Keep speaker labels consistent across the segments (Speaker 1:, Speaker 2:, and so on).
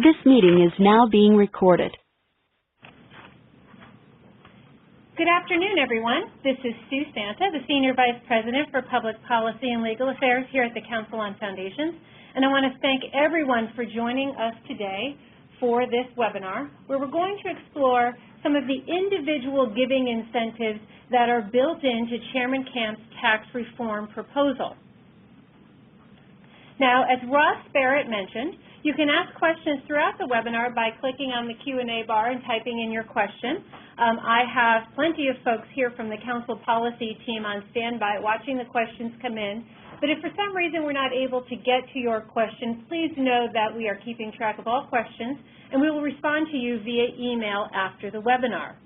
Speaker 1: This meeting is now being recorded.
Speaker 2: Good afternoon, everyone. This is Sue Santa, the Senior Vice President for Public Policy and Legal Affairs here at the Council on Foundations, and I want to thank everyone for joining us today for this webinar, where we're going to explore some of the individual giving incentives that are built into Chairman Camp's tax reform proposal. Now, as Ross Barrett mentioned, you can ask questions throughout the webinar by clicking on the Q&A bar and typing in your question. I have plenty of folks here from the Council Policy team on standby watching the questions come in. But if for some reason we're not able to get to your question, please know that we are keeping track of all questions, and we will respond to you via email after the webinar.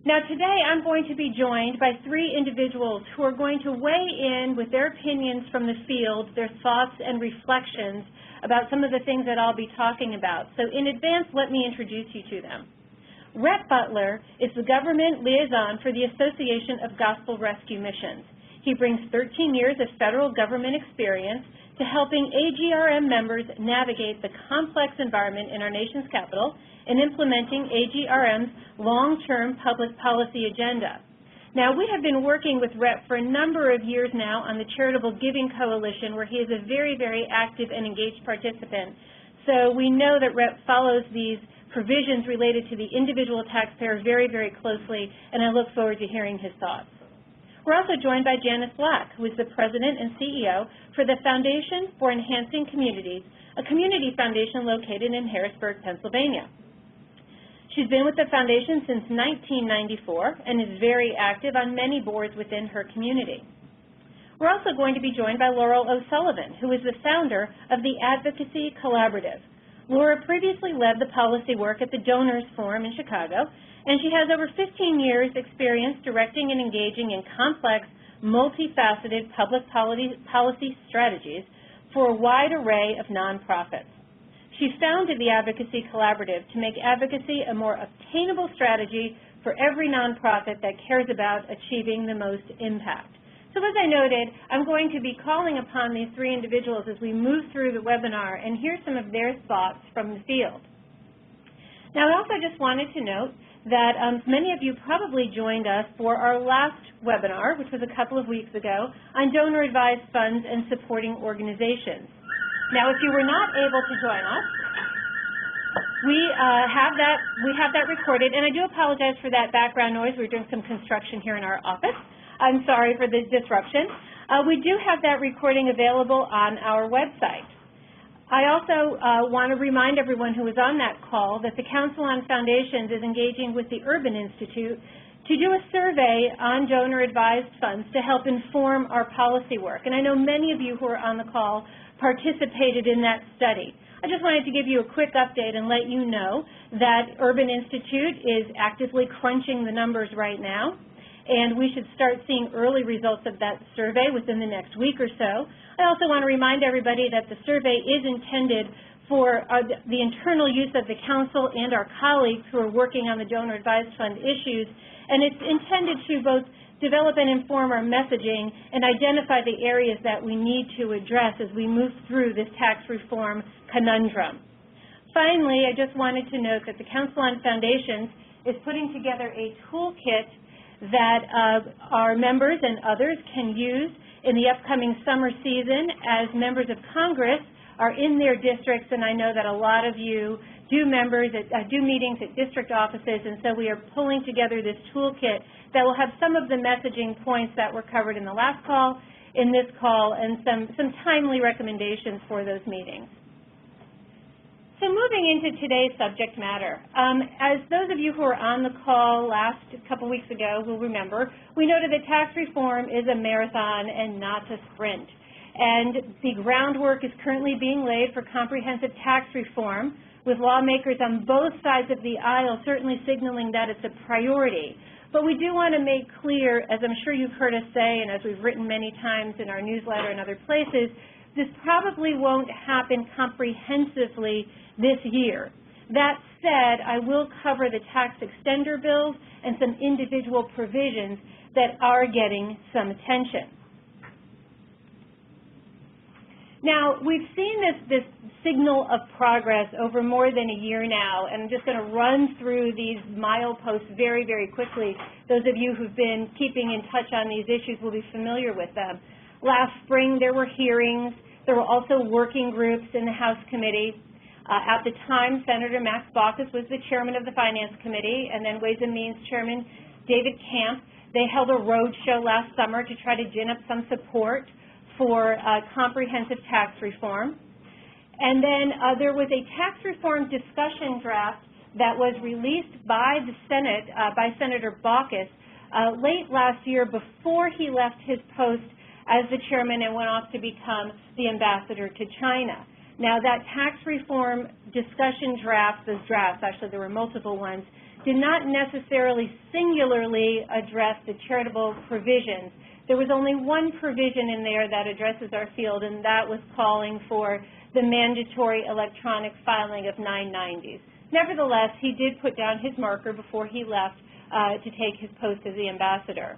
Speaker 2: Now today I'm going to be joined by three individuals who are going to weigh in with their opinions from the field, their thoughts and reflections about some of the things that I'll be talking about. So in advance, let me introduce you to them. Rhett Butler is the government liaison for the Association of Gospel Rescue Missions. He brings 13 years of federal government experience to helping AGRM members navigate the complex environment in our nation's capital and implementing AGRM's long-term public policy agenda. Now, we have been working with Rhett for a number of years now on the Charitable Giving Coalition, where he is a very, very active and engaged participant. So we know that Rhett follows these provisions related to the individual taxpayer very, very closely, and I look forward to hearing his thoughts. We're also joined by Janice Black, who is the President and CEO for the Foundation for Enhancing Communities, a community foundation located in Harrisburg, Pennsylvania. She's been with the foundation since 1994 and is very active on many boards within her community. We're also going to be joined by Laurel O'Sullivan, who is the founder of the Advocacy Collaborative. Laura previously led the policy work at the Donors Forum in Chicago, and she has over 15 years' experience directing and engaging in complex, multifaceted public policy strategies for a wide array of nonprofits. She founded the Advocacy Collaborative to make advocacy a more obtainable strategy for every nonprofit that cares about achieving the most impact. So as I noted, I'm going to be calling upon these three individuals as we move through the webinar and hear some of their thoughts from the field. Now, I also just wanted to note that many of you probably joined us for our last webinar, which was a couple of weeks ago, on donor-advised funds and supporting organizations. Now, if you were not able to join us, we have that recorded, and I do apologize for that background noise. We're doing some construction here in our office. I'm sorry for the disruption. We do have that recording available on our website. I also want to remind everyone who was on that call that the Council on Foundations is engaging with the Urban Institute to do a survey on donor-advised funds to help inform our policy work. And I know many of you who are on the call participated in that study. I just wanted to give you a quick update and let you know that Urban Institute is actively crunching the numbers right now, and we should start seeing early results of that survey within the next week or so. I also want to remind everybody that the survey is intended for the internal use of the Council and our colleagues who are working on the donor-advised fund issues, and it's intended to both develop and inform our messaging and identify the areas that we need to address as we move through this tax reform conundrum. Finally, I just wanted to note that the Council on Foundations is putting together a toolkit that our members and others can use in the upcoming summer season as members of Congress are in their districts, and I know that a lot of you do meetings at district offices, and so we are pulling together this toolkit that will have some of the messaging points that were covered in the last call, in this call, and some timely recommendations for those meetings. So moving into today's subject matter, as those of you who were on the call last couple weeks ago will remember, we noted that tax reform is a marathon and not a sprint. And the groundwork is currently being laid for comprehensive tax reform, with lawmakers on both sides of the aisle certainly signaling that it's a priority. But we do want to make clear, as I'm sure you've heard us say, and as we've written many times in our newsletter and other places, this probably won't happen comprehensively this year. That said, I will cover the tax extender bills and some individual provisions that are getting some attention. Now, we've seen this signal of progress over more than a year now, and I'm just going to run through these mileposts very, very quickly. Those of you who've been keeping in touch on these issues will be familiar with them. Last spring, there were hearings. There were also working groups in the House Committee. At the time, Senator Max Baucus was the chairman of the Finance Committee, and then Ways and Means Chairman David Camp. They held a roadshow last summer to try to gin up some support for comprehensive tax reform. And then there was a tax reform discussion draft that was released by the Senate, by Senator Baucus, late last year before he left his post as the chairman and went off to become the ambassador to China. Now, that tax reform discussion draft, those drafts, actually there were multiple ones, did not necessarily singularly address the charitable provisions. There was only one provision in there that addresses our field, and that was calling for the mandatory electronic filing of 990s. Nevertheless, he did put down his marker before he left to take his post as the ambassador.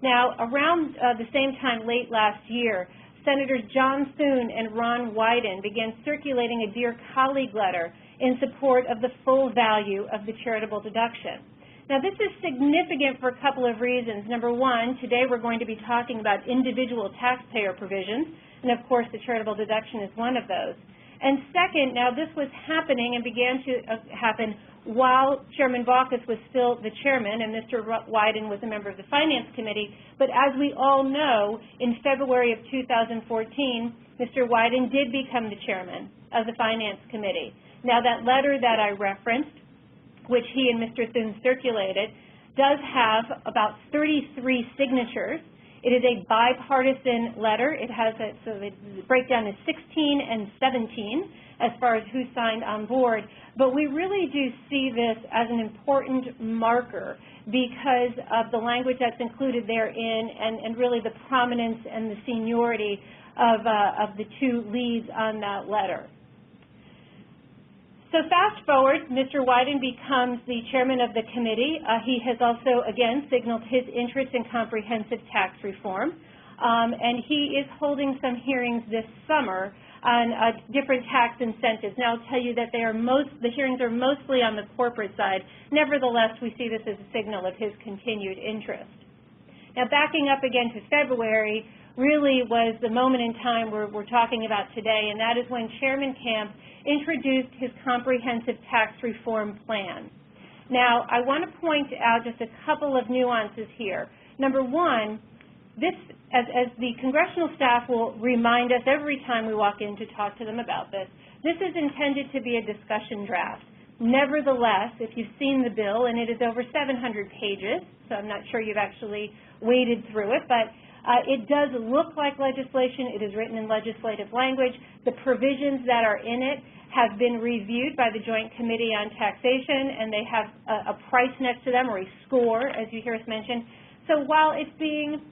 Speaker 2: Now, around the same time late last year, Senators John Thune and Ron Wyden began circulating a Dear Colleague letter in support of the full value of the charitable deduction. Now, this is significant for a couple of reasons. Number one, today we're going to be talking about individual taxpayer provisions, and of course the charitable deduction is one of those. And second, now this was happening and began to happen while Chairman Baucus was still the chairman and Mr. Wyden was a member of the Finance Committee. But as we all know, in February of 2014, Mr. Wyden did become the chairman of the Finance Committee. Now, that letter that I referenced, which he and Mr. Thune circulated, does have about 33 signatures. It is a bipartisan letter. It has so the breakdown is 16 and 17 as far as who signed on board. But we really do see this as an important marker because of the language that's included therein and really the prominence and the seniority of the two leads on that letter. So fast forward, Mr. Wyden becomes the chairman of the committee. He has also, again, signaled his interest in comprehensive tax reform, and he is holding some hearings this summer on different tax incentives. Now, I'll tell you that the hearings are mostly on the corporate side. Nevertheless, we see this as a signal of his continued interest. Now, backing up again to February really was the moment in time we're talking about today, and that is when Chairman Camp introduced his comprehensive tax reform plan. Now, I want to point out just a couple of nuances here. Number one, this, as the congressional staff will remind us every time we walk in to talk to them about this, this is intended to be a discussion draft. Nevertheless, if you've seen the bill, and it is over 700 pages, so I'm not sure you've actually waded through it, but it does look like legislation. It is written in legislative language. The provisions that are in it have been reviewed by the Joint Committee on Taxation, and they have a price next to them, or a score, as you hear us mention. So while it's being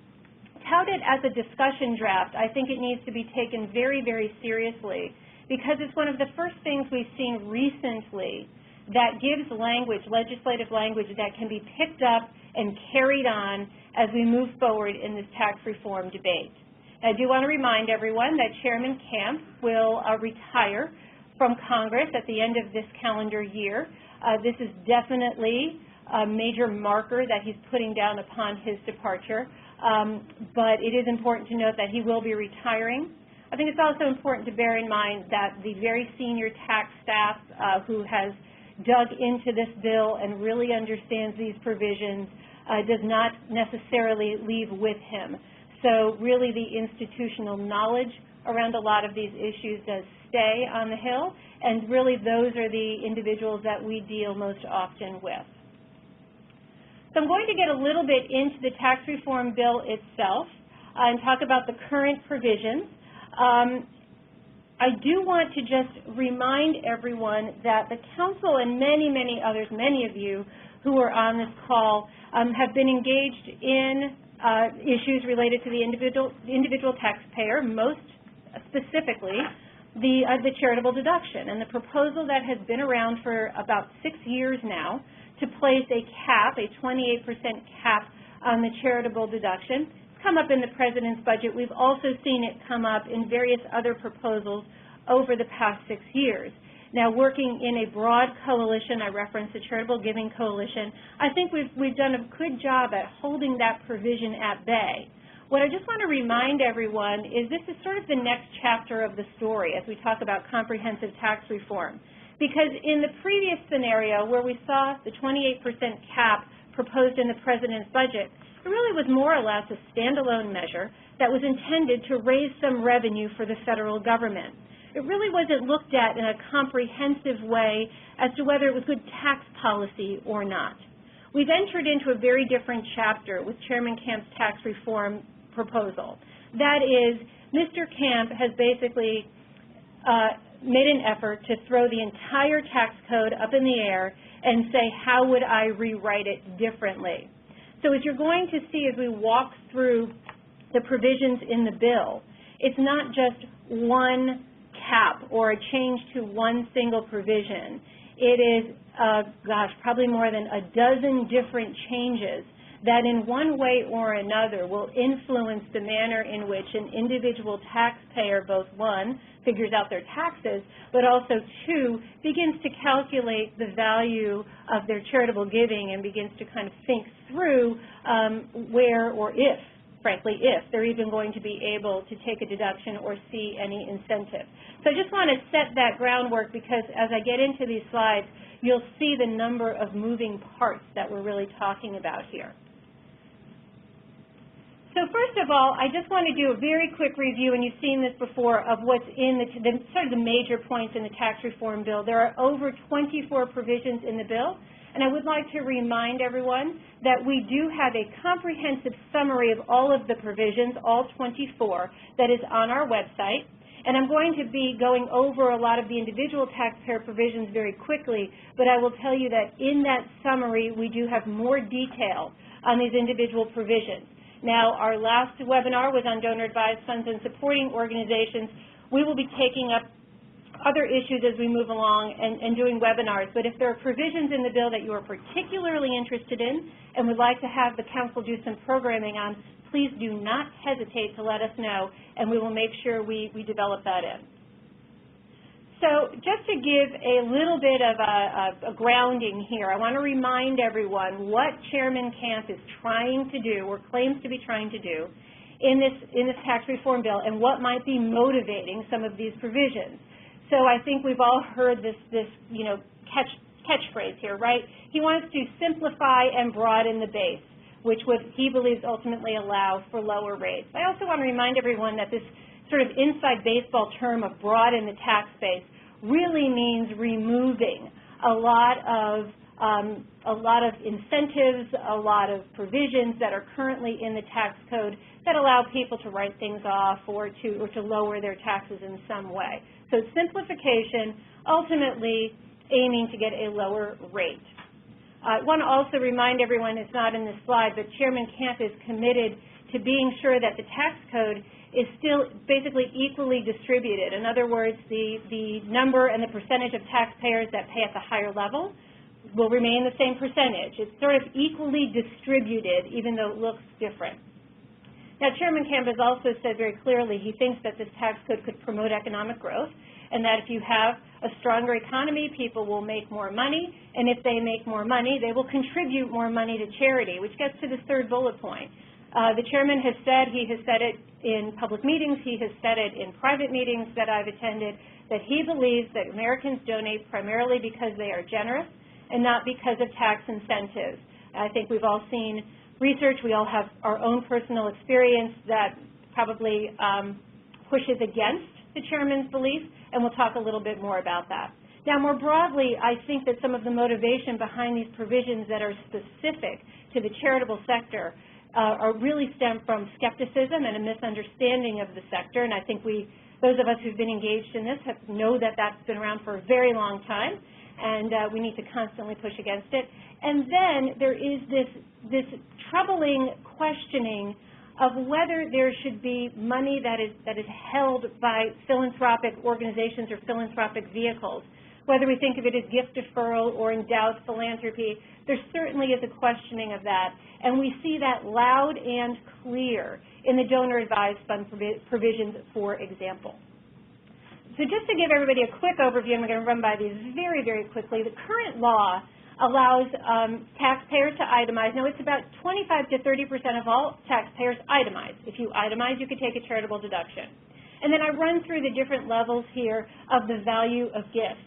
Speaker 2: touted as a discussion draft, I think it needs to be taken very, very seriously because it's one of the first things we've seen recently that gives language, legislative language, that can be picked up and carried on as we move forward in this tax reform debate. I do want to remind everyone that Chairman Camp will retire from Congress at the end of this calendar year. This is definitely a major marker that he's putting down upon his departure, but it is important to note that he will be retiring. I think it's also important to bear in mind that the very senior tax staff who has dug into this bill and really understands these provisions does not necessarily leave with him. So really the institutional knowledge around a lot of these issues does stay on the Hill, and really those are the individuals that we deal most often with. So I'm going to get a little bit into the tax reform bill itself and talk about the current provisions. I do want to just remind everyone that the Council and many, many others, many of you who are on this call, have been engaged in issues related to the individual taxpayer, most specifically the charitable deduction. And the proposal that has been around for about 6 years now to place a cap, a 28% cap on the charitable deduction, come up in the President's budget. We've also seen it come up in various other proposals over the past 6 years. Now, working in a broad coalition, I referenced the Charitable Giving Coalition, I think we've done a good job at holding that provision at bay. What I just want to remind everyone is this is sort of the next chapter of the story as we talk about comprehensive tax reform. Because in the previous scenario where we saw the 28% cap proposed in the President's budget, it really was more or less a standalone measure that was intended to raise some revenue for the federal government. It really wasn't looked at in a comprehensive way as to whether it was good tax policy or not. We've entered into a very different chapter with Chairman Camp's tax reform proposal. That is, Mr. Camp has basically made an effort to throw the entire tax code up in the air and say, how would I rewrite it differently? So as you're going to see as we walk through the provisions in the bill, it's not just one cap or a change to one single provision. It is, probably more than a dozen different changes that in one way or another will influence the manner in which an individual taxpayer, both one, figures out their taxes, but also two, begins to calculate the value of their charitable giving and begins to kind of think through where or if, frankly, if they're even going to be able to take a deduction or see any incentive. So I just want to set that groundwork because as I get into these slides, you'll see the number of moving parts that we're really talking about here. So first of all, I just want to do a very quick review, and you've seen this before, of what's in sort of the major points in the tax reform bill. There are over 24 provisions in the bill, and I would like to remind everyone that we do have a comprehensive summary of all of the provisions, all 24, that is on our website. And I'm going to be going over a lot of the individual taxpayer provisions very quickly, but I will tell you that in that summary, we do have more detail on these individual provisions. Now, our last webinar was on donor-advised funds and supporting organizations. We will be taking up other issues as we move along and doing webinars. But if there are provisions in the bill that you are particularly interested in and would like to have the Council do some programming on, please do not hesitate to let us know, and we will make sure we develop that in. So just to give a little bit of a grounding here, I want to remind everyone what Chairman Camp is trying to do or claims to be trying to do in this tax reform bill and what might be motivating some of these provisions. So I think we've all heard this catchphrase here, right? He wants to simplify and broaden the base, which would, he believes, ultimately allow for lower rates. I also want to remind everyone that this sort of inside baseball term of broaden the tax base really means removing a lot of incentives, a lot of provisions that are currently in the tax code that allow people to write things off or to lower their taxes in some way. So simplification, ultimately aiming to get a lower rate. I want to also remind everyone, it's not in this slide, but Chairman Camp is committed to being sure that the tax code is still basically equally distributed. In other words, the number and the percentage of taxpayers that pay at the higher level will remain the same percentage. It's sort of equally distributed, even though it looks different. Now, Chairman Camp has also said very clearly he thinks that this tax code could promote economic growth, and that if you have a stronger economy, people will make more money, and if they make more money, they will contribute more money to charity, which gets to the third bullet point. The chairman has said, he has said it in public meetings, he has said it in private meetings that I've attended, that he believes that Americans donate primarily because they are generous and not because of tax incentives. I think we've all seen research, we all have our own personal experience that probably pushes against the chairman's belief, and we'll talk a little bit more about that. Now, more broadly, I think that some of the motivation behind these provisions that are specific to the charitable sector are really stem from skepticism and a misunderstanding of the sector, and I think those of us who've been engaged in this know that that's been around for a very long time, and we need to constantly push against it. And then there is this troubling questioning of whether there should be money that is held by philanthropic organizations or philanthropic vehicles, whether we think of it as gift deferral or endowed philanthropy, there certainly is a questioning of that. And we see that loud and clear in the donor-advised fund provisions, for example. So just to give everybody a quick overview, I'm going to run by these very, very quickly. The current law allows taxpayers to itemize. Now, it's about 25 to 30% of all taxpayers itemize. If you itemize, you could take a charitable deduction. And then I run through the different levels here of the value of gifts.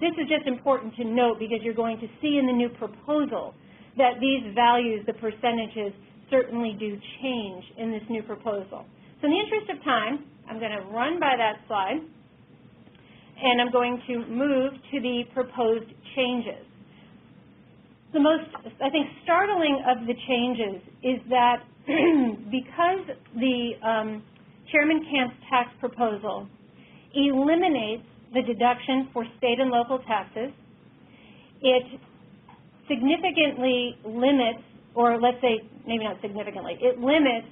Speaker 2: This is just important to note because you're going to see in the new proposal that these values, the percentages, certainly do change in this new proposal. So in the interest of time, I'm going to run by that slide, and I'm going to move to the proposed changes. The most, I think, startling of the changes is that because the Chairman Camp's tax proposal eliminates the deduction for state and local taxes, it significantly limits, or let's say maybe not significantly, it limits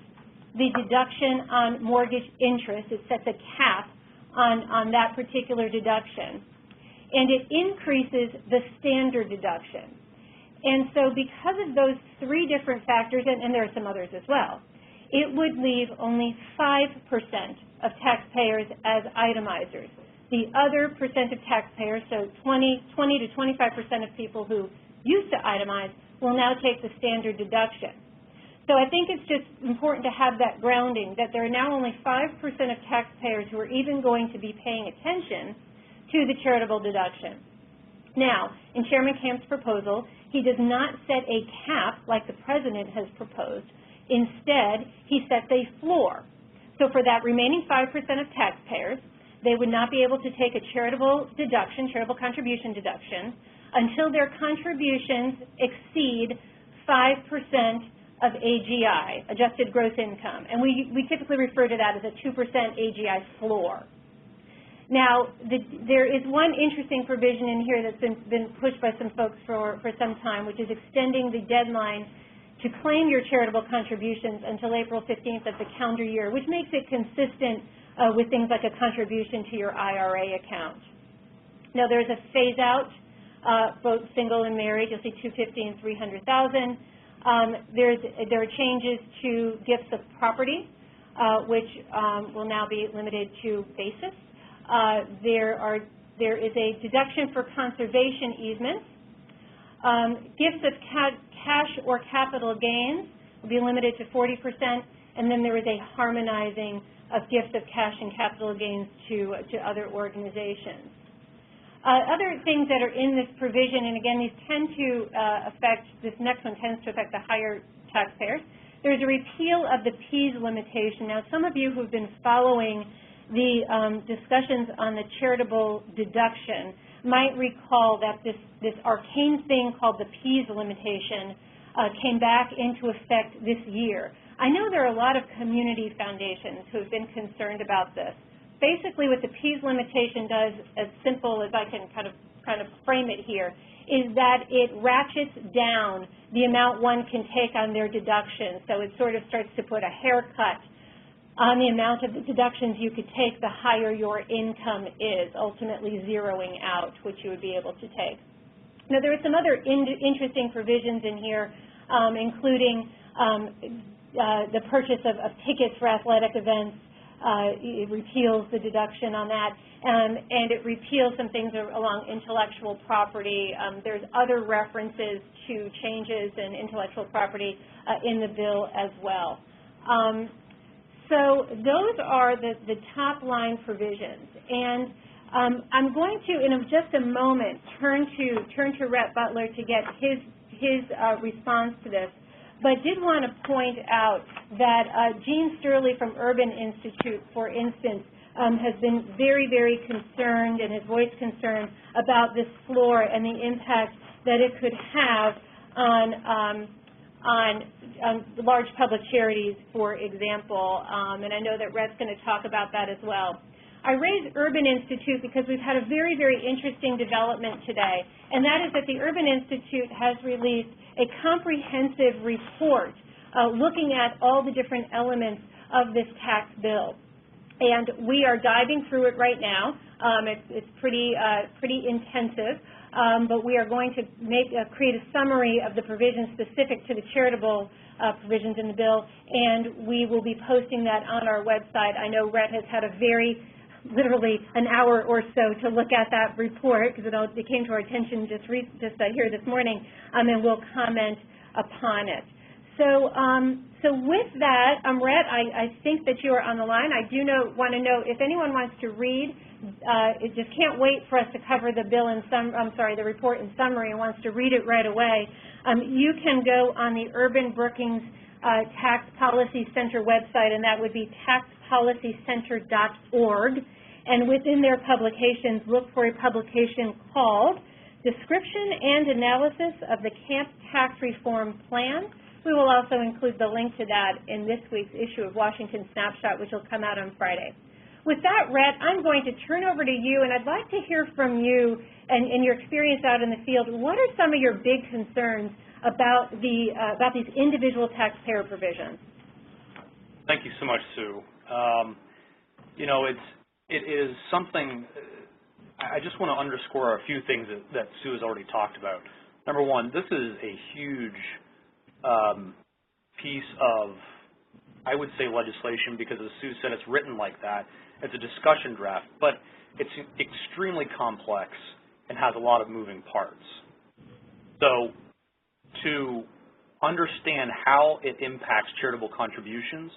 Speaker 2: the deduction on mortgage interest. It sets a cap on that particular deduction. And it increases the standard deduction. And so because of those three different factors, and there are some others as well, it would leave only 5% of taxpayers as itemizers. The other percent of taxpayers, so 20 to 25% of people who used to itemize, will now take the standard deduction. So I think it's just important to have that grounding, that there are now only 5% of taxpayers who are even going to be paying attention to the charitable deduction. Now, in Chairman Camp's proposal, he does not set a cap like the President has proposed. Instead, he sets a floor. So for that remaining 5% of taxpayers, they would not be able to take a charitable deduction, charitable contribution deduction, until their contributions exceed 5% of AGI, adjusted gross income. And we typically refer to that as a 2% AGI floor. Now, there is one interesting provision in here that's been pushed by some folks for some time, which is extending the deadline to claim your charitable contributions until April 15th of the calendar year, which makes it consistent with things like a contribution to your IRA account. Now, there's a phase-out, both single and married. You'll see $250,000 and $300,000. There are changes to gifts of property, which will now be limited to basis. There is a deduction for conservation easements. Gifts of cash or capital gains will be limited to 40%, and then there is a harmonizing of gifts of cash and capital gains to other organizations. Other things that are in this provision, and again, these tend to affect, this next one tends to affect the higher taxpayers. There's a repeal of the P's limitation. Now, some of you who've been following the discussions on the charitable deduction might recall that this arcane thing called the P's limitation came back into effect this year. I know there are a lot of community foundations who have been concerned about this. Basically, what the P's limitation does, as simple as I can kind of frame it here, is that it ratchets down the amount one can take on their deduction. So it sort of starts to put a haircut on the amount of the deductions you could take the higher your income is, ultimately zeroing out what you would be able to take. Now, there are some other interesting provisions in here, including the purchase of tickets for athletic events. It repeals the deduction on that, and it repeals some things along intellectual property. There's other references to changes in intellectual property in the bill as well. So those are the top line provisions, and I'm going to, in just a moment, turn to Rep. Butler to get his response to this. But did want to point out that Gene Sterling from Urban Institute, for instance, has been very, very concerned, and his voiced concern about this floor and the impact that it could have on large public charities, for example. And I know that Rhett's going to talk about that as well. I raise Urban Institute because we've had a very, very interesting development today, and that is that the Urban Institute has released a comprehensive report looking at all the different elements of this tax bill. And we are diving through it right now. It's pretty intensive, but we are going to create a summary of the provisions specific to the charitable provisions in the bill, and we will be posting that on our website. I know Rhett has had literally an hour or so to look at that report because it came to our attention just here this morning, and we'll comment upon it. So with that, Rhett, I think that you are on the line. I do want to know if anyone wants to read. It just can't wait for us to cover the bill the report in summary and wants to read it right away. You can go on the Urban Brookings Tax Policy Center website, and that would be taxpolicycenter.org. And within their publications, look for a publication called Description and Analysis of the Camp Tax Reform Plan. We will also include the link to that in this week's issue of Washington Snapshot, which will come out on Friday. With that, Rhett, I'm going to turn over to you, and I'd like to hear from you and your experience out in the field. What are some of your big concerns about these individual taxpayer provisions?
Speaker 3: Thank you so much, Sue. It is something. I just want to underscore a few things that Sue has already talked about. Number one, this is a huge piece of, I would say, legislation because, as Sue said, it's written like that. It's a discussion draft, but it's extremely complex and has a lot of moving parts. So to understand how it impacts charitable contributions,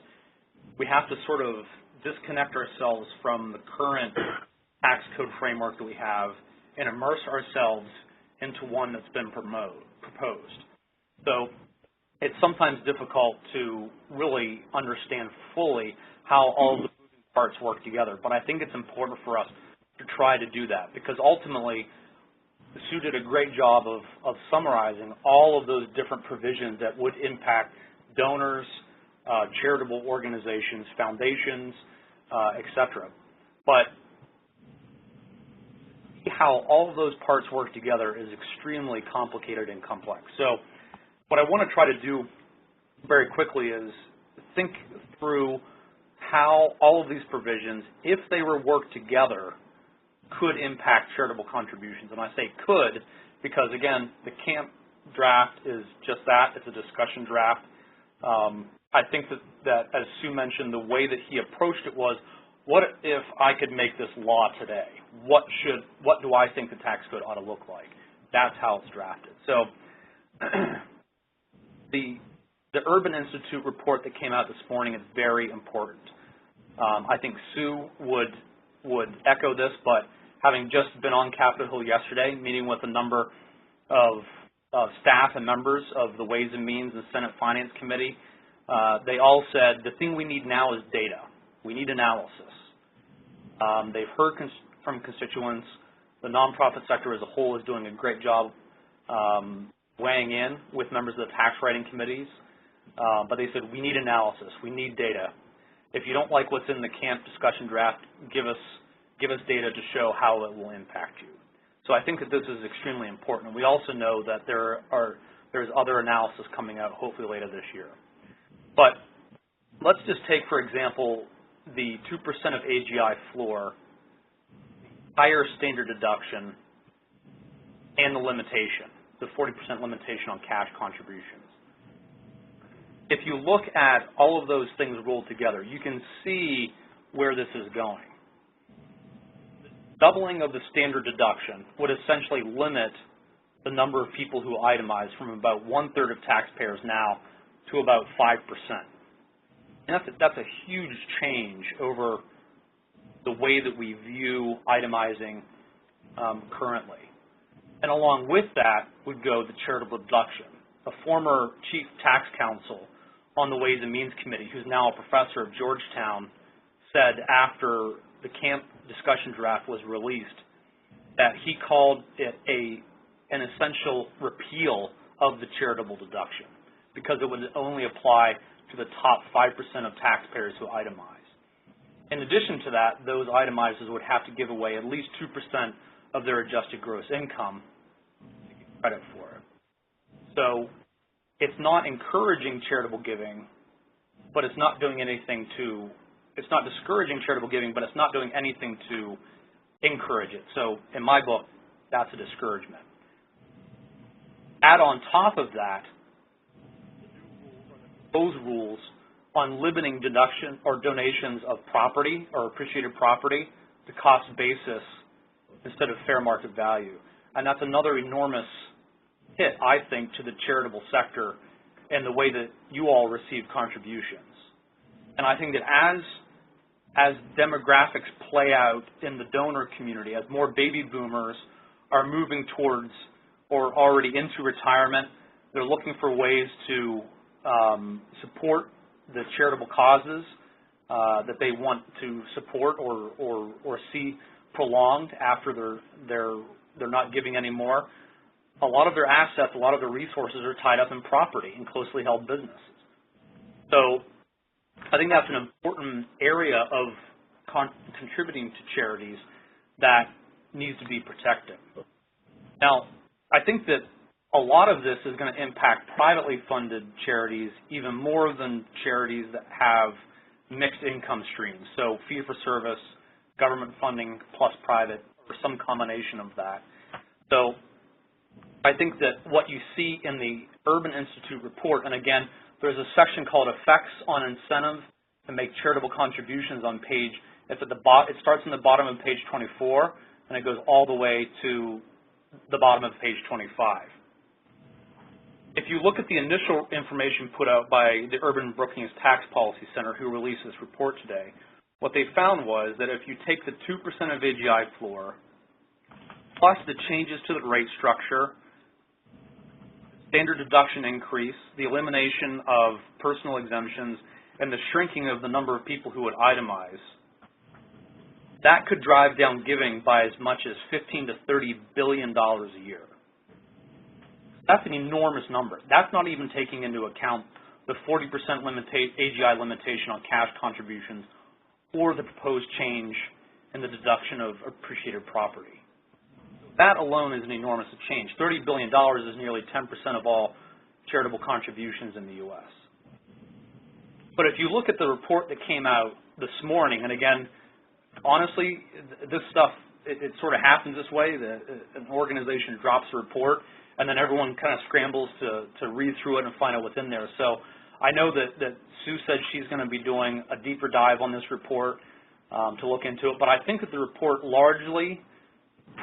Speaker 3: we have to sort of disconnect ourselves from the current tax code framework that we have and immerse ourselves into one that's been proposed. So it's sometimes difficult to really understand fully how all the moving parts work together, but I think it's important for us to try to do that because ultimately Sue did a great job of summarizing all of those different provisions that would impact donors, charitable organizations, foundations, etc. But how all of those parts work together is extremely complicated and complex. So what I want to try to do very quickly is think through how all of these provisions, if they were worked together, could impact charitable contributions. And I say could because, again, the camp draft is just that. It's a discussion draft. I think that, as Sue mentioned, the way that he approached it was, what if I could make this law today? What do I think the tax code ought to look like? That's how it's drafted. So the Urban Institute report that came out this morning is very important. I think Sue would echo this, but having just been on Capitol Hill yesterday, meeting with a number of staff and members of the Ways and Means and Senate Finance Committee, they all said the thing we need now is data. We need analysis. They've heard from constituents. The nonprofit sector as a whole is doing a great job weighing in with members of the tax writing committees. But they said we need analysis. We need data. If you don't like what's in the camp discussion draft, give us data to show how it will impact you. So I think that this is extremely important. We also know that there's other analysis coming out hopefully later this year. But let's just take, for example, the 2% of AGI floor, higher standard deduction, and the limitation, the 40% limitation on cash contributions. If you look at all of those things rolled together, you can see where this is going. The doubling of the standard deduction would essentially limit the number of people who itemize from about 1/3 of taxpayers now to about 5%. And that's a huge change over the way that we view itemizing currently. And along with that would go the charitable deduction. A former chief tax counsel on the Ways and Means Committee, who's now a professor at Georgetown, said after the camp discussion draft was released that he called it an essential repeal of the charitable deduction because it would only apply to the top 5% of taxpayers who itemize. In addition to that, those itemizers would have to give away at least 2% of their adjusted gross income to get credit for it. So it's not encouraging charitable giving, but it's not doing anything to, it's not discouraging charitable giving, but it's not doing anything to encourage it. So in my book, that's a discouragement. Add on top of that those rules on limiting deduction or donations of property or appreciated property to cost basis instead of fair market value. And that's another enormous hit, I think, to the charitable sector and the way that you all receive contributions. And I think that as demographics play out in the donor community, as more baby boomers are moving towards or already into retirement, they're looking for ways to support the charitable causes that they want to support or see prolonged after they're not giving anymore. A lot of their assets, a lot of their resources are tied up in property in closely held businesses. So I think that's an important area of contributing to charities that needs to be protected. Now, I think that a lot of this is going to impact privately funded charities even more than charities that have mixed income streams, so fee-for-service, government funding plus private, or some combination of that. So I think that what you see in the Urban Institute report, and again, there's a section called Effects on Incentive to Make Charitable Contributions on page, it starts in the bottom of page 24, and it goes all the way to the bottom of page 25. If you look at the initial information put out by the Urban Brookings Tax Policy Center, who released this report today, what they found was that if you take the 2% of AGI floor, plus the changes to the rate structure, standard deduction increase, the elimination of personal exemptions, and the shrinking of the number of people who would itemize, that could drive down giving by as much as $15 to $30 billion a year. That's an enormous number. That's not even taking into account the 40% AGI limitation on cash contributions or the proposed change in the deduction of appreciated property. That alone is an enormous change. $30 billion is nearly 10% of all charitable contributions in the U.S. But if you look at the report that came out this morning, and again, honestly, this stuff, it sort of happens this way. An organization drops a report, and then everyone kind of scrambles to read through it and find out what's in there. So I know that Sue said she's going to be doing a deeper dive on this report to look into it, but I think that the report largely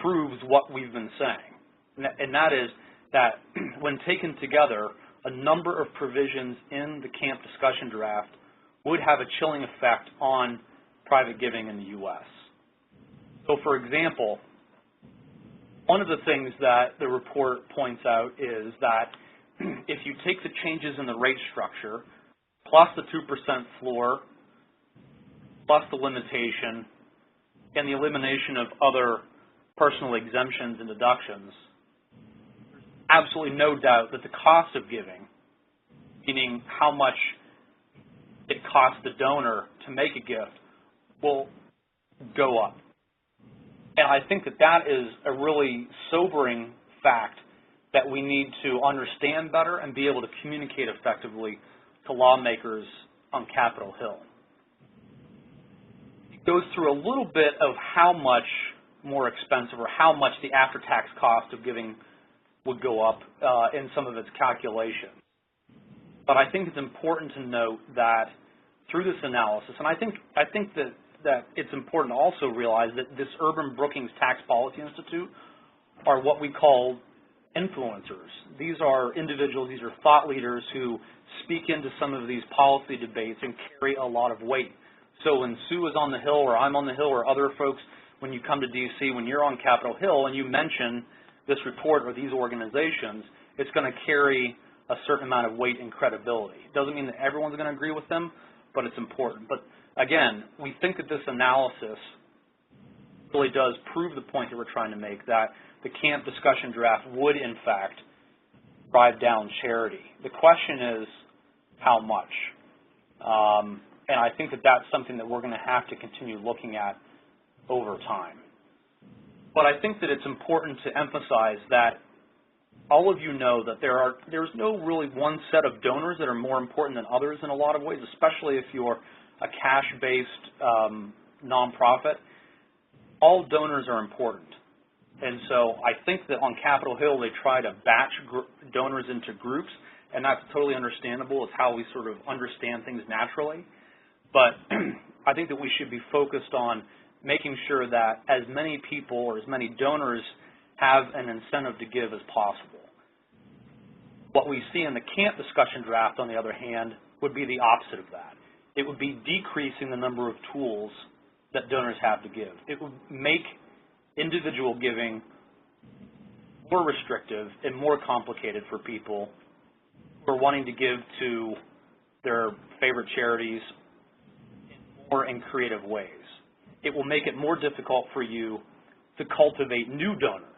Speaker 3: proves what we've been saying, and that is that when taken together, a number of provisions in the camp discussion draft would have a chilling effect on private giving in the U.S. So, for example, one of the things that the report points out is that if you take the changes in the rate structure, plus the 2% floor, plus the limitation, and the elimination of other personal exemptions and deductions, there's absolutely no doubt that the cost of giving, meaning how much it costs the donor to make a gift, will go up. And I think that is a really sobering fact that we need to understand better and be able to communicate effectively to lawmakers on Capitol Hill. It goes through a little bit of how much more expensive or how much the after-tax cost of giving would go up in some of its calculations. But I think it's important to note that through this analysis, and I think that it's important to also realize that this Urban Brookings Tax Policy Institute are what we call influencers. These are individuals, these are thought leaders who speak into some of these policy debates and carry a lot of weight. So when Sue is on the Hill or I'm on the Hill or other folks, when you come to D.C., when you're on Capitol Hill and you mention this report or these organizations, it's going to carry a certain amount of weight and credibility. It doesn't mean that everyone's going to agree with them, but it's important. But again, we think that this analysis really does prove the point that we're trying to make, that the camp discussion draft would, in fact, drive down charity. The question is how much. And I think that that's something that we're going to have to continue looking at over time. But I think that it's important to emphasize that all of you know that there's no really one set of donors that are more important than others in a lot of ways, especially if you're a cash-based nonprofit. all donors are important. And so I think that on Capitol Hill they try to batch donors into groups, and that's totally understandable. It's how we sort of understand things naturally. But I think that we should be focused on making sure that as many people or as many donors have an incentive to give as possible. What we see in the Camp discussion draft, on the other hand, would be the opposite of that. It would be decreasing the number of tools that donors have to give. It would make individual giving more restrictive and more complicated for people who are wanting to give to their favorite charities in more and creative ways. It will make it more difficult for you to cultivate new donors.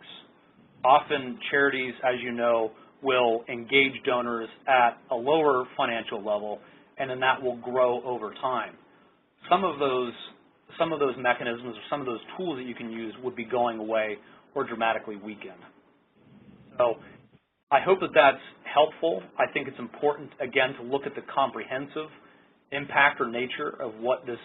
Speaker 3: Often charities, as you know, will engage donors at a lower financial level, and then that will grow over time. Some of those mechanisms or some of those tools that you can use would be going away or dramatically weakened. So I hope that that's helpful. I think it's important, again, to look at the comprehensive impact or nature of what this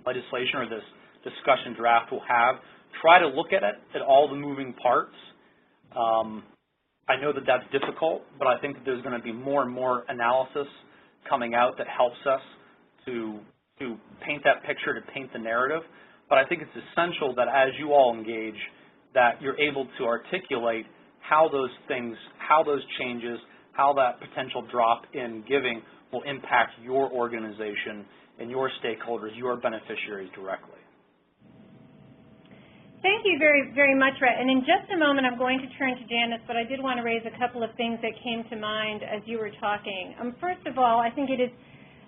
Speaker 3: legislation or this discussion draft will have. Try to look at it, at all the moving parts. I know that that's difficult, but I think that there's going to be more and more analysis coming out that helps us to paint that picture, to paint the narrative. But I think it's essential that as you all engage, that you're able to articulate how those things, how those changes, how that potential drop in giving will impact your organization and your stakeholders, your beneficiaries directly.
Speaker 2: Thank you very, very much, Rhett. And in just a moment, I'm going to turn to Janice, but I did want to raise a couple of things that came to mind as you were talking. First of all, I think it is,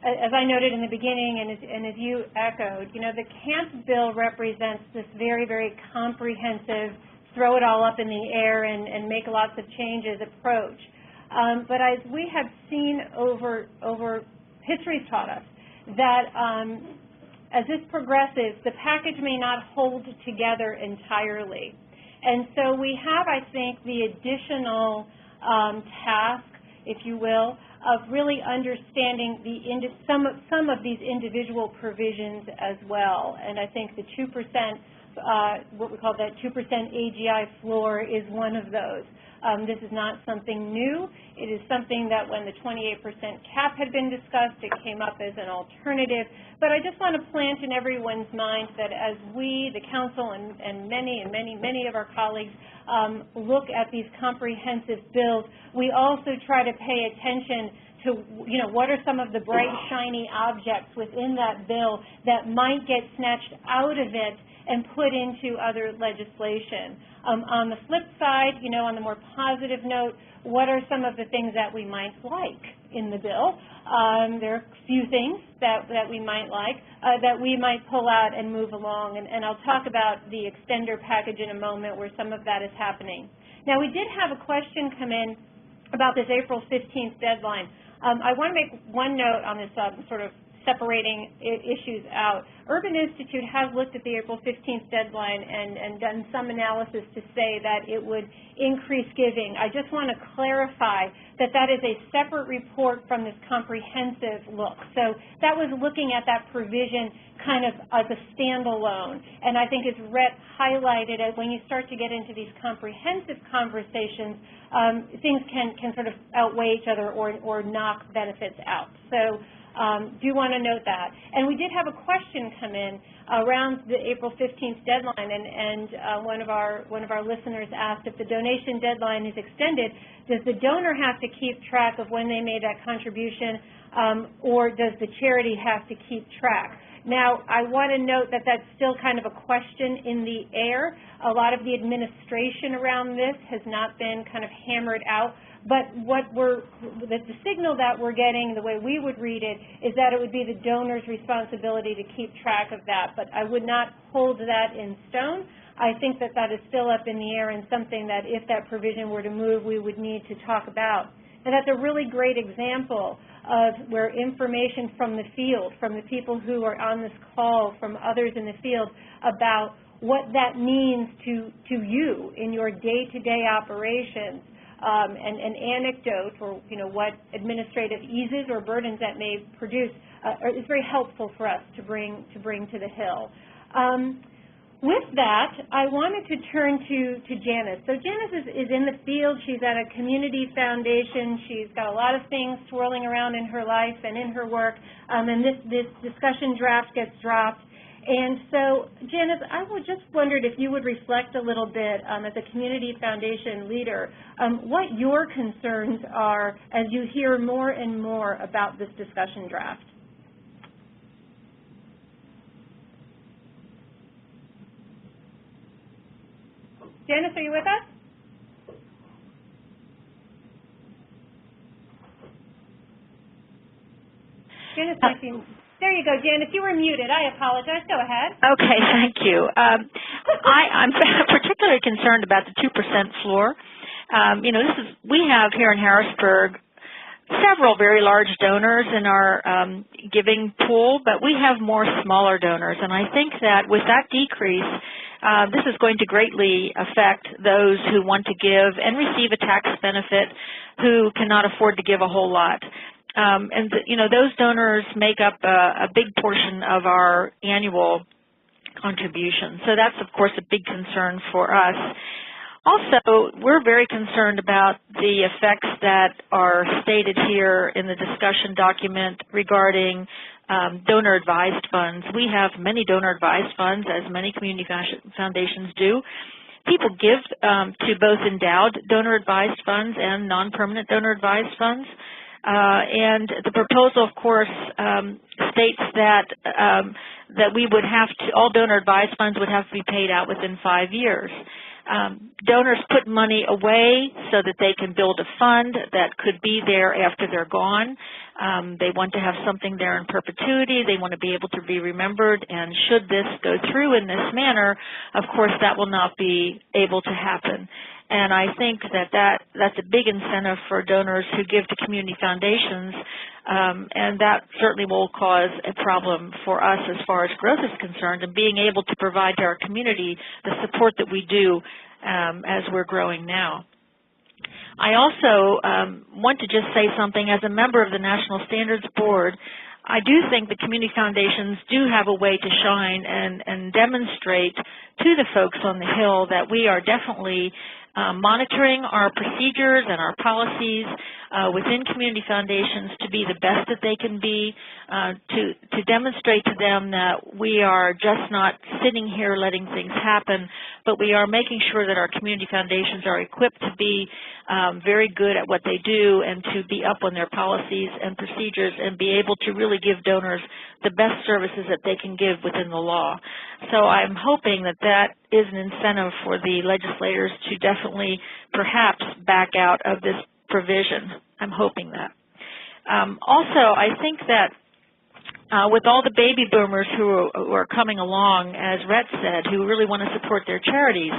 Speaker 2: as I noted in the beginning and as you echoed, you know, the Camp bill represents this very, very comprehensive, throw it all up in the air and make lots of changes approach. But as we have seen over history's taught us that as this progresses, the package may not hold together entirely. And so we have, I think, the additional task, if you will, of really understanding some of these individual provisions as well. And I think the 2%, what we call that 2% AGI floor is one of those. This is not something new. It is something that when the 28% cap had been discussed, it came up as an alternative. But I just want to plant in everyone's mind that as we, the Council, and many of our colleagues look at these comprehensive bills, we also try to pay attention to, you know, what are some of the bright, shiny objects within that bill that might get snatched out of it and put into other legislation. On the flip side, you know, on the more positive note, what are some of the things that we might like in the bill? There are a few things that we might like, that we might pull out and move along, and I'll talk about the extender package in a moment where some of that is happening. Now, we did have a question come in about this April 15th deadline. I want to make one note on this sort of separating issues out. Urban Institute has looked at the April 15th deadline and done some analysis to say that it would increase giving. I just want to clarify that that is a separate report from this comprehensive look. So that was looking at that provision kind of as a standalone. And I think as Rhett highlighted, when you start to get into these comprehensive conversations, things can sort of outweigh each other or knock benefits out. So do want to note that. And we did have a question come in around the April 15th deadline, and one of our listeners asked if the donation deadline is extended, does the donor have to keep track of when they made that contribution, or does the charity have to keep track? Now, I want to note that that's still kind of a question in the air. A lot of the administration around this has not been kind of hammered out. But the signal that we're getting, the way we would read it, is that it would be the donor's responsibility to keep track of that. But I would not hold that in stone. I think that that is still up in the air and something that if that provision were to move, we would need to talk about. And that's a really great example of where information from the field, from the people who are on this call, from others in the field, about what that means to you in your day-to-day operations. An anecdote or, you know, what administrative eases or burdens that may produce is very helpful for us to bring to the Hill. With that, I wanted to turn to Janice. So Janice is in the field. She's at a community foundation. She's got a lot of things swirling around in her life and in her work, and this discussion draft gets dropped. And so, Janice, I just wondered if you would reflect a little bit as a community foundation leader, what your concerns are as you hear more and more about this discussion draft. Janice, are you with us? Janice, there you go, Janice. You were muted. I apologize. Go ahead.
Speaker 4: Okay, thank you. I'm particularly concerned about the 2% floor. We have here in Harrisburg several very large donors in our giving pool, but we have more smaller donors, and I think that with that decrease, this is going to greatly affect those who want to give and receive a tax benefit who cannot afford to give a whole lot. Those donors make up a big portion of our annual contribution. So that's, of course, a big concern for us. Also, we're very concerned about the effects that are stated here in the discussion document regarding donor-advised funds. We have many donor-advised funds, as many community foundations do. People give to both endowed donor-advised funds and non-permanent donor-advised funds. And the proposal, of course, states that we would have to, all donor-advised funds would have to be paid out within 5 years. Donors put money away so that they can build a fund that could be there after they're gone. They want to have something there in perpetuity. They want to be able to be remembered, and should this go through in this manner, of course, that will not be able to happen. And I think that's a big incentive for donors who give to community foundations, and that certainly will cause a problem for us as far as growth is concerned and being able to provide to our community the support that we do as we're growing now. I also want to just say something. As a member of the National Standards Board, I do think the community foundations do have a way to shine and demonstrate to the folks on the Hill that we are definitely monitoring our procedures and our policies within community foundations to be the best that they can be, to demonstrate to them that we are just not sitting here letting things happen, but we are making sure that our community foundations are equipped to be very good at what they do and to be up on their policies and procedures and be able to really give donors the best services that they can give within the law. So I'm hoping that that is an incentive for the legislators to definitely perhaps back out of this provision. I'm hoping that. Also, I think that with all the baby boomers who are coming along, as Rhett said, who really want to support their charities,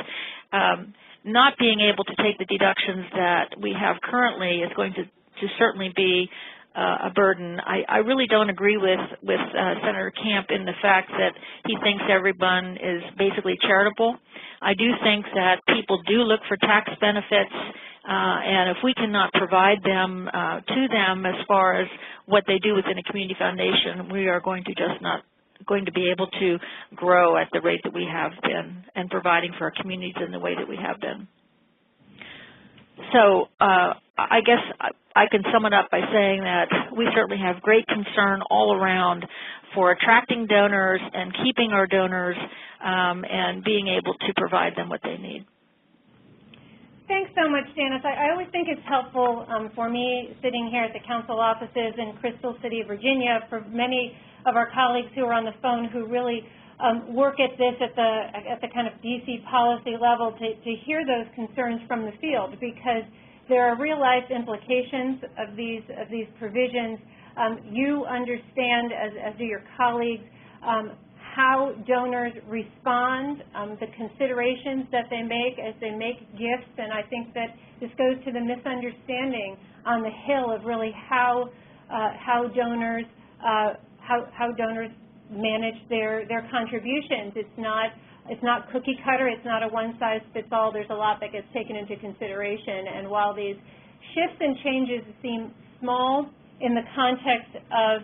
Speaker 4: not being able to take the deductions that we have currently is going to certainly be a burden. I really don't agree with Senator Camp in the fact that he thinks everyone is basically charitable. I do think that people do look for tax benefits, and if we cannot provide them to them as far as what they do within a community foundation, we are going to just not going to be able to grow at the rate that we have been and providing for our communities in the way that we have been. So I guess I can sum it up by saying that we certainly have great concern all around for attracting donors and keeping our donors and being able to provide them what they need.
Speaker 2: Thanks so much, Janice. I always think it's helpful for me sitting here at the council offices in Crystal City, Virginia, for many of our colleagues who are on the phone who really work at this at the kind of DC policy level to hear those concerns from the field, because there are real-life implications of these provisions. You understand, as do your colleagues, how donors respond, the considerations that they make as they make gifts, and I think that this goes to the misunderstanding on the Hill of really how donors manage their contributions. It's not cookie cutter. It's not a one-size-fits-all. There's a lot that gets taken into consideration. And while these shifts and changes seem small in the context of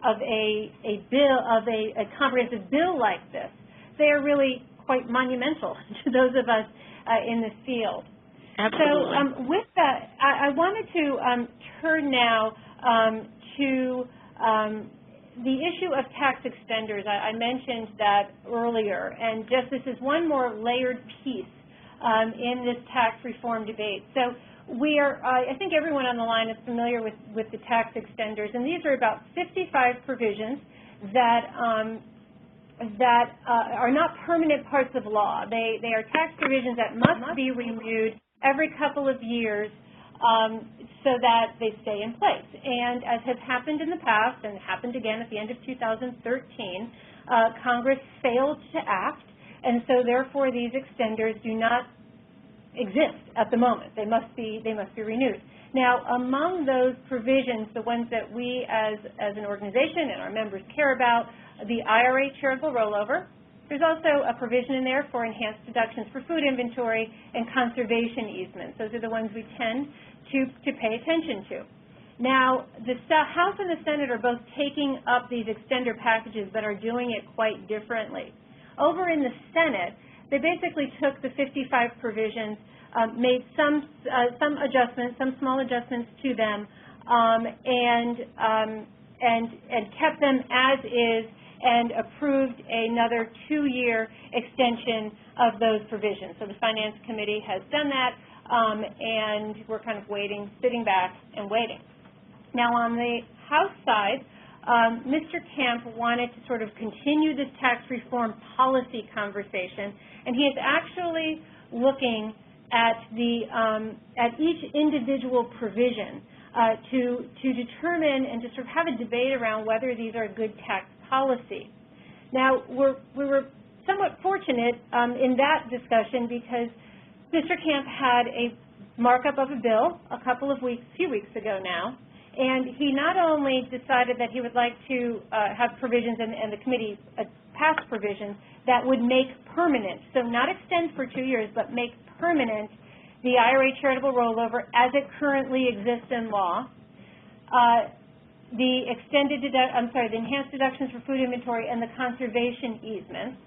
Speaker 2: a comprehensive bill like this. They are really quite monumental to those of us in this field.
Speaker 4: Absolutely.
Speaker 2: So with that, I wanted to turn now to the issue of tax extenders. I mentioned that earlier, and just this is one more layered piece in this tax reform debate. So we are, I think everyone on the line is familiar with the tax extenders, and these are about 55 provisions that are not permanent parts of law. They are tax provisions that must be renewed every couple of years so that they stay in place. And as has happened in the past and happened again at the end of 2013, Congress failed to act, and so therefore these extenders do not exist at the moment. They must be renewed. Now, among those provisions, the ones that we as an organization and our members care about, the IRA charitable rollover. There's also a provision in there for enhanced deductions for food inventory and conservation easements. Those are the ones we tend to pay attention to. Now, the House and the Senate are both taking up these extender packages but are doing it quite differently. Over in the Senate, they basically took the 55 provisions, made some adjustments, some small adjustments to them, and kept them as is, and approved another 2-year extension of those provisions. So the Finance Committee has done that, and we're kind of waiting, sitting back and waiting. Now on the House side, Mr. Camp wanted to sort of continue this tax reform policy conversation, and he is actually looking at each individual provision to determine and to sort of have a debate around whether these are good tax policy. Now, we were somewhat fortunate in that discussion because Mr. Camp had a markup of a bill a few weeks ago now, and he not only decided that he would like to have provisions, and the committee passed provisions that would make permanent, so not extend for 2 years, but make permanent the IRA charitable rollover as it currently exists in law, the enhanced deductions for food inventory and the conservation easements.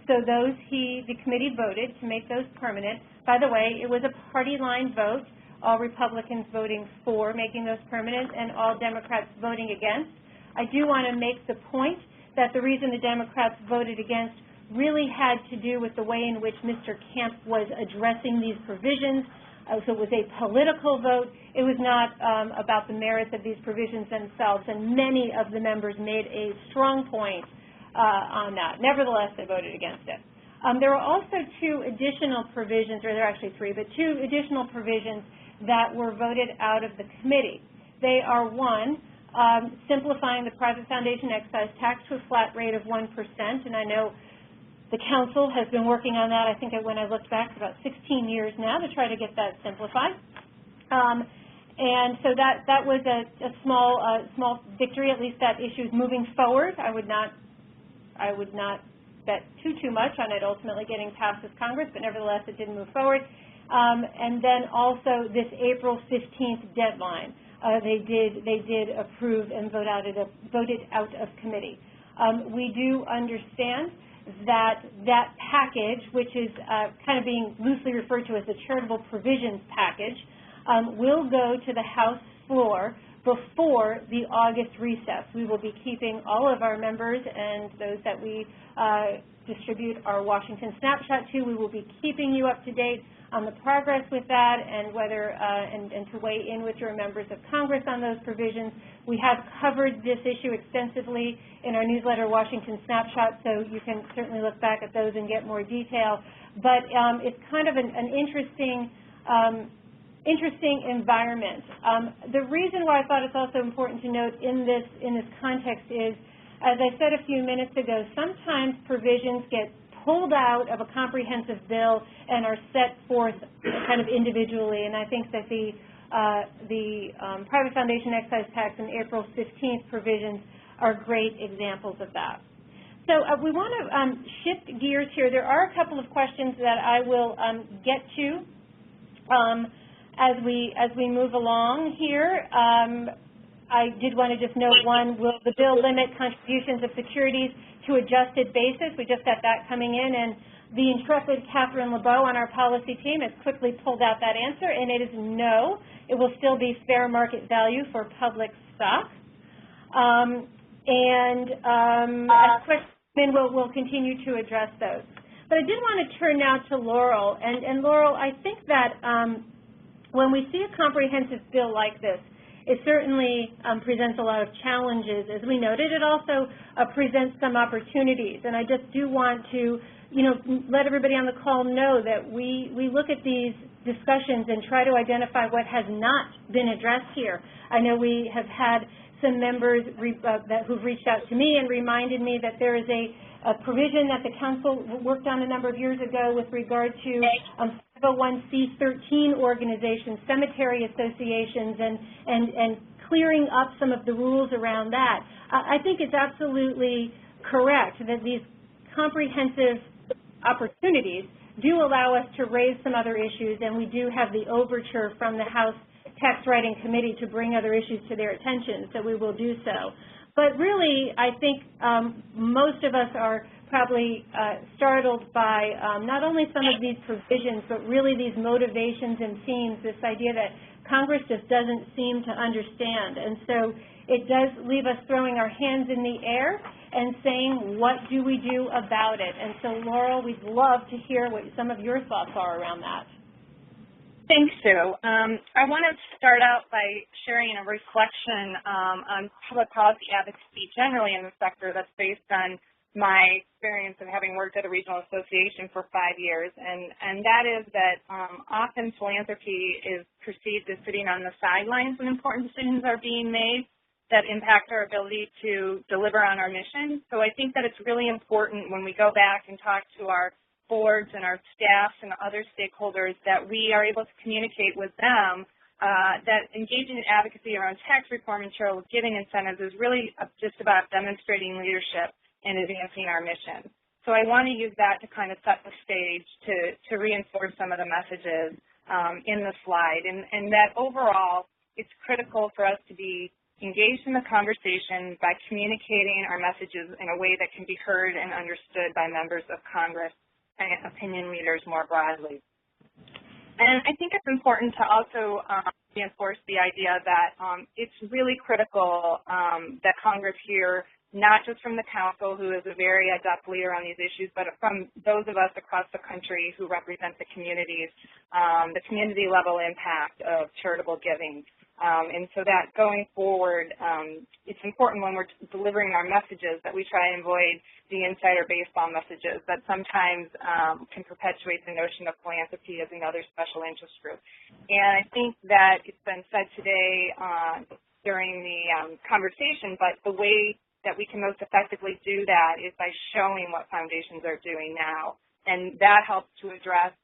Speaker 2: So those the committee voted to make those permanent. By the way, it was a party line vote, all Republicans voting for making those permanent and all Democrats voting against. I do want to make the point that the reason the Democrats voted against really had to do with the way in which Mr. Camp was addressing these provisions. So it was a political vote. It was not about the merits of these provisions themselves, and many of the members made a strong point on that. Nevertheless, they voted against it. There were also 2 additional provisions, or there are actually 3, but 2 additional provisions that were voted out of the committee. They are, 1, simplifying the private foundation excise tax to a flat rate of 1%, and I know the council has been working on that, I think when I looked back, about 16 years now to try to get that simplified. And so that was a small victory. At least that issue is moving forward. I would not bet too much on it ultimately getting past this Congress, but nevertheless it did move forward. And then also this April 15th deadline, they did approve and voted out of committee. We do understand that package, which is kind of being loosely referred to as the charitable provisions package, will go to the House floor before the August recess. We will be keeping all of our members and those that we distribute our Washington snapshot to. We will be keeping you up to date on the progress with that and whether and to weigh in with your members of Congress on those provisions. We have covered this issue extensively in our newsletter, Washington Snapshot, so you can certainly look back at those and get more detail. But it's kind of an interesting environment. The reason why I thought it's also important to note in this context is, as I said a few minutes ago, sometimes provisions get pulled out of a comprehensive bill and are set forth kind of individually, and I think that the private foundation excise tax and April 15th provisions are great examples of that. So we want to shift gears here. There are a couple of questions that I will get to as we move along here. I did want to just note one, will the bill limit contributions of securities to adjusted basis? We just got that coming in, and the intrepid Catherine LeBeau on our policy team has quickly pulled out that answer, and it is no. It will still be fair market value for public stock. As questions, we'll continue to address those. But I did want to turn now to Laurel, and Laurel, I think that when we see a comprehensive bill like this, it certainly presents a lot of challenges. As we noted, it also presents some opportunities. And I just do want to, let everybody on the call know that we look at these discussions and try to identify what has not been addressed here. I know we have had some members who've reached out to me and reminded me that there is a provision that the council worked on a number of years ago with regard to 501c13 organizations, cemetery associations, and clearing up some of the rules around that. I think it's absolutely correct that these comprehensive opportunities do allow us to raise some other issues, and we do have the overture from the House Tax Writing Committee to bring other issues to their attention, so we will do so. But really, I think most of us are probably startled by not only some of these provisions, but really these motivations and themes, this idea that Congress just doesn't seem to understand. And so it does leave us throwing our hands in the air and saying, what do we do about it? And so, Laurel, we'd love to hear what some of your thoughts are around that.
Speaker 5: Thanks, Sue. I want to start out by sharing a reflection on public policy advocacy generally in the sector that's based on my experience of having worked at a regional association for 5 years, and that is that often philanthropy is perceived as sitting on the sidelines when important decisions are being made that impact our ability to deliver on our mission. So I think that it's really important when we go back and talk to our boards and our staffs and other stakeholders that we are able to communicate with them that engaging in advocacy around tax reform and charitable giving incentives is really just about demonstrating leadership and advancing our mission. So I want to use that to kind of set the stage to reinforce some of the messages in the slide, and that overall it's critical for us to be engaged in the conversation by communicating our messages in a way that can be heard and understood by members of Congress and opinion leaders more broadly. And I think it's important to also reinforce the idea that it's really critical that Congress hear not just from the Council, who is a very adept leader on these issues, but from those of us across the country who represent the communities, the community level impact of charitable giving. And so that going forward, it's important when we're delivering our messages that we try and avoid the insider baseball messages that sometimes can perpetuate the notion of philanthropy as another special interest group. And I think that it's been said today during the conversation, but the way that we can most effectively do that is by showing what foundations are doing now. And that helps to address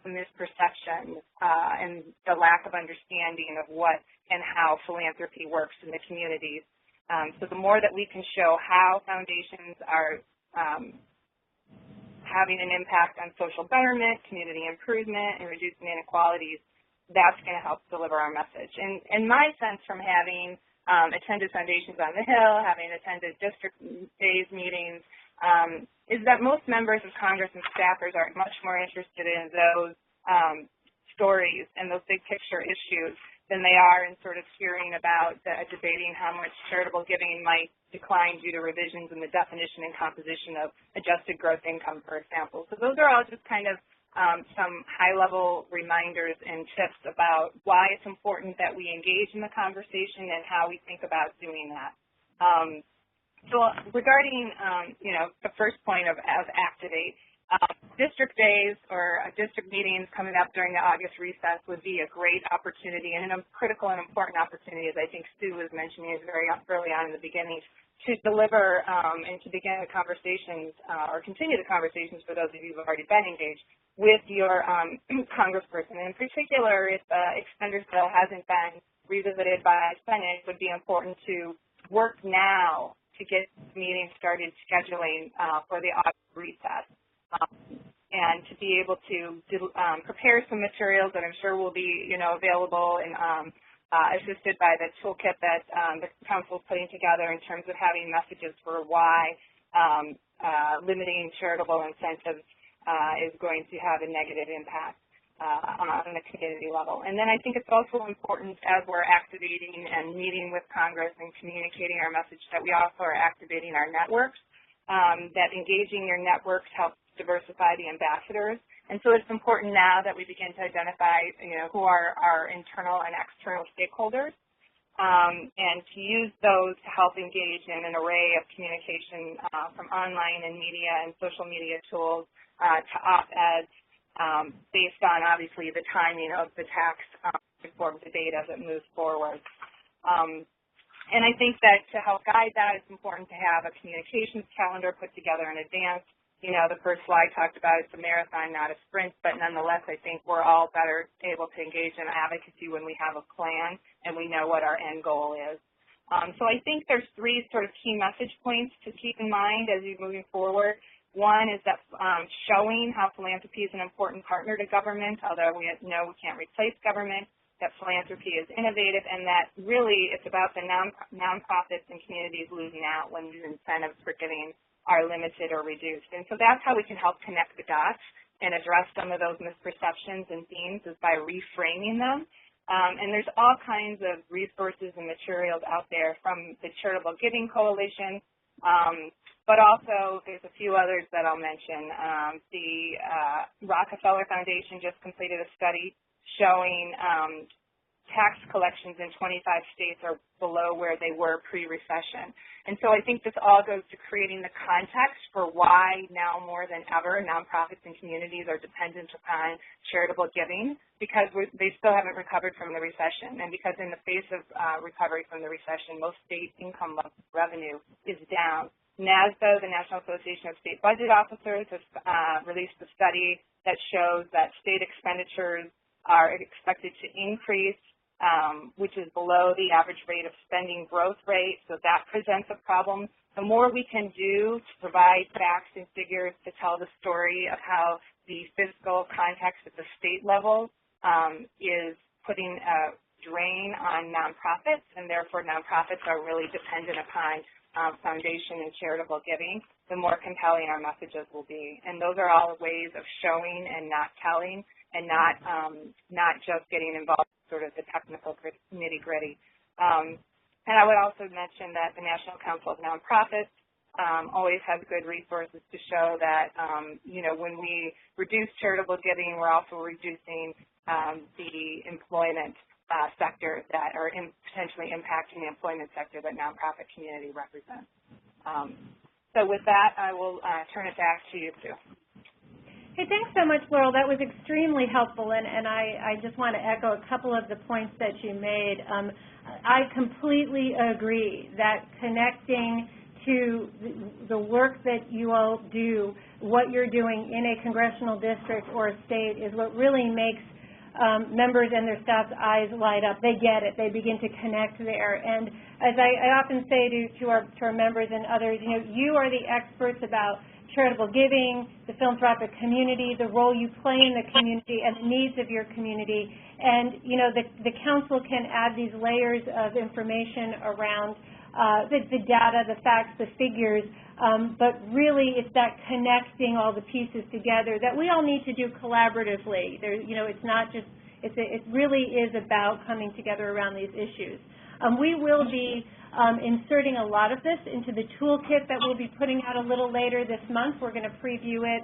Speaker 5: the misperception and the lack of understanding of what and how philanthropy works in the communities. So the more that we can show how foundations are having an impact on social betterment, community improvement, and reducing inequalities, that's going to help deliver our message. And my sense from having attended Foundations on the Hill, having attended district days meetings, is that most members of Congress and staffers are much more interested in those stories and those big picture issues than they are in sort of hearing about debating how much charitable giving might decline due to revisions in the definition and composition of adjusted gross income, for example. So those are all just kind of some high-level reminders and tips about why it's important that we engage in the conversation and how we think about doing that. So regarding, the first point of Activate, district days or district meetings coming up during the August recess would be a great opportunity and a critical and important opportunity, as I think Stu was mentioning very early on in the beginning, to deliver and to begin the conversations or continue the conversations for those of you who have already been engaged with your congressperson. And in particular, if the expenditure bill hasn't been revisited by Senate, it would be important to work now to get meetings started scheduling for the August recess. And to be able to prepare some materials that I'm sure will be, available in assisted by the toolkit that the Council is putting together in terms of having messages for why limiting charitable incentives is going to have a negative impact on the community level. And then I think it's also important as we're activating and meeting with Congress and communicating our message that we also are activating our networks, that engaging your networks helps diversify the ambassadors. And so it's important now that we begin to identify, who are our internal and external stakeholders, and to use those to help engage in an array of communication from online and media and social media tools to op-eds based on, obviously, the timing of the tax reform debate as it moves forward. And I think that to help guide that, it's important to have a communications calendar put together in advance. The first slide talked about it's a marathon, not a sprint, but nonetheless, I think we're all better able to engage in advocacy when we have a plan and we know what our end goal is. So I think there's three sort of key message points to keep in mind as you're moving forward. One is that showing how philanthropy is an important partner to government, although we know we can't replace government, that philanthropy is innovative, and that really it's about the nonprofits and communities losing out when these incentives for giving are limited or reduced. And so that's how we can help connect the dots and address some of those misperceptions and themes is by reframing them. And there's all kinds of resources and materials out there from the Charitable Giving Coalition, but also there's a few others that I'll mention. The Rockefeller Foundation just completed a study showing tax collections in 25 states are below where they were pre-recession. And so I think this all goes to creating the context for why now more than ever nonprofits and communities are dependent upon charitable giving, because they still haven't recovered from the recession. And because in the face of recovery from the recession, most state income revenue is down. NASDA, the National Association of State Budget Officers, has released a study that shows that state expenditures are expected to increase, which is below the average rate of spending growth rate, so that presents a problem. The more we can do to provide facts and figures to tell the story of how the fiscal context at the state level is putting a drain on nonprofits, and therefore nonprofits are really dependent upon foundation and charitable giving, the more compelling our messages will be. And those are all ways of showing and not telling, and not just getting involved in sort of the technical nitty-gritty. And I would also mention that the National Council of Nonprofits always has good resources to show that, when we reduce charitable giving, we're also reducing the employment sector that are potentially impacting the employment sector that nonprofit community represents. So with that, I will turn it back to you, Sue.
Speaker 2: Hey, thanks so much, Laurel. That was extremely helpful, and I just want to echo a couple of the points that you made. I completely agree that connecting to the work that you all do, what you're doing in a congressional district or a state is what really makes members and their staff's eyes light up. They get it. They begin to connect there. And as I often say to our members and others, you are the experts about charitable giving, the philanthropic community, the role you play in the community, and the needs of your community. And, the council can add these layers of information around the data, the facts, the figures, but really it's that connecting all the pieces together that we all need to do collaboratively. It's not just, it really is about coming together around these issues. We will be inserting a lot of this into the toolkit that we'll be putting out a little later this month. We're going to preview it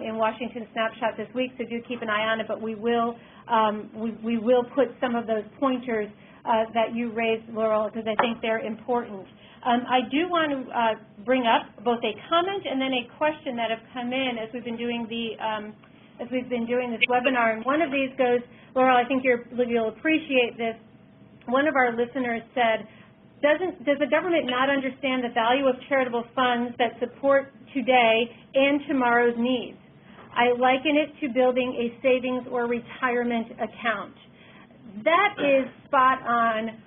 Speaker 2: in Washington Snapshot this week, so do keep an eye on it, but we will put some of those pointers that you raised, Laurel, because I think they're important. I do want to bring up both a comment and then a question that have come in as we've been doing this webinar, and one of these goes, Laurel, I think you'll appreciate this. One of our listeners said, does the government not understand the value of charitable funds that support today and tomorrow's needs? I liken it to building a savings or retirement account. That is spot on,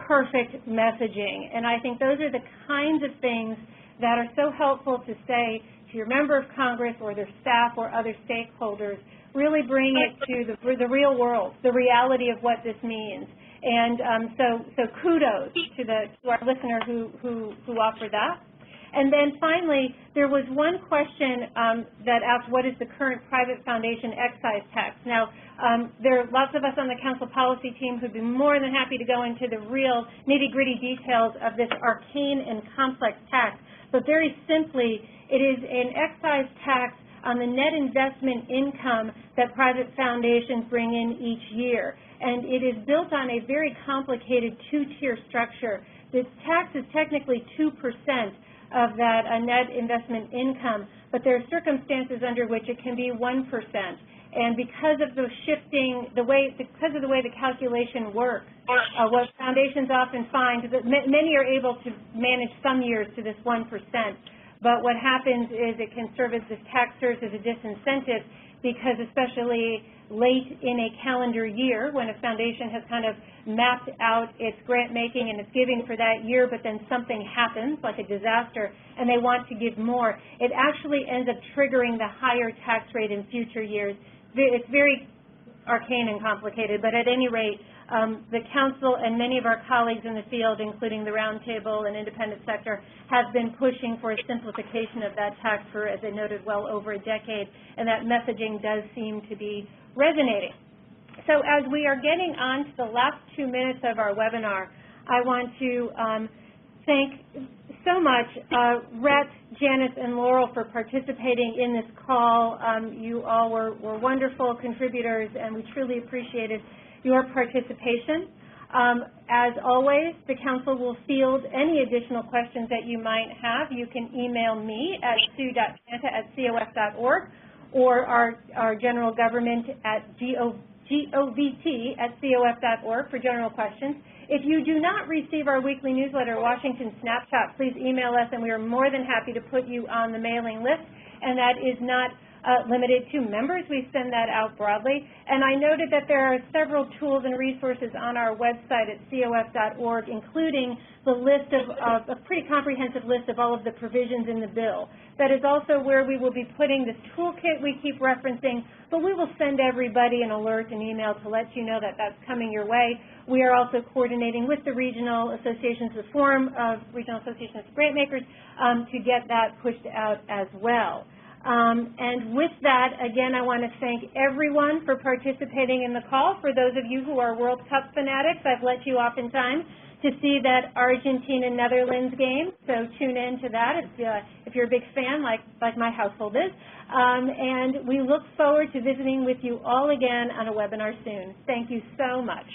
Speaker 2: perfect messaging, and I think those are the kinds of things that are so helpful to say to your member of Congress or their staff or other stakeholders. Really bring it to the real world, the reality of what this means. And so kudos to our listener who offered that. And then finally, there was one question that asked, what is the current private foundation excise tax? Now, there are lots of us on the council policy team who'd be more than happy to go into the real nitty-gritty details of this arcane and complex tax. But very simply, it is an excise tax on the net investment income that private foundations bring in each year. And it is built on a very complicated two-tier structure. This tax is technically 2% of that net investment income, but there are circumstances under which it can be 1%. And because of the because of the way the calculation works, what foundations often find is that many are able to manage some years to this 1%. But what happens is it can serve as this tax serves as a disincentive, because especially late in a calendar year, when a foundation has kind of mapped out its grant making and its giving for that year, but then something happens, like a disaster, and they want to give more, it actually ends up triggering the higher tax rate in future years. It's very arcane and complicated, but at any rate, the council and many of our colleagues in the field, including the Roundtable and independent sector, have been pushing for a simplification of that tax for, as I noted, well over a decade, and that messaging does seem to be resonating. So as we are getting on to the last 2 minutes of our webinar, I want to thank so much Rhett, Janice, and Laurel for participating in this call. You all were wonderful contributors, and we truly appreciated your participation. As always, the Council will field any additional questions that you might have. You can email me at sue.santa@cof.org or our general government at govt@cof.org for general questions. If you do not receive our weekly newsletter, Washington Snapshot, please email us, and we are more than happy to put you on the mailing list, and that is not limited to members. We send that out broadly. And I noted that there are several tools and resources on our website at cof.org, including the list of a pretty comprehensive list of all of the provisions in the bill. That is also where we will be putting this toolkit we keep referencing, but we will send everybody an alert and email to let you know that that's coming your way. We are also coordinating with the regional associations, the Forum of Regional Associations of Grantmakers, to get that pushed out as well. And with that, again, I want to thank everyone for participating in the call. For those of you who are World Cup fanatics, I've let you off in time to see that Argentina-Netherlands game, so tune in to that if you're a big fan, like my household is. And we look forward to visiting with you all again on a webinar soon. Thank you so much.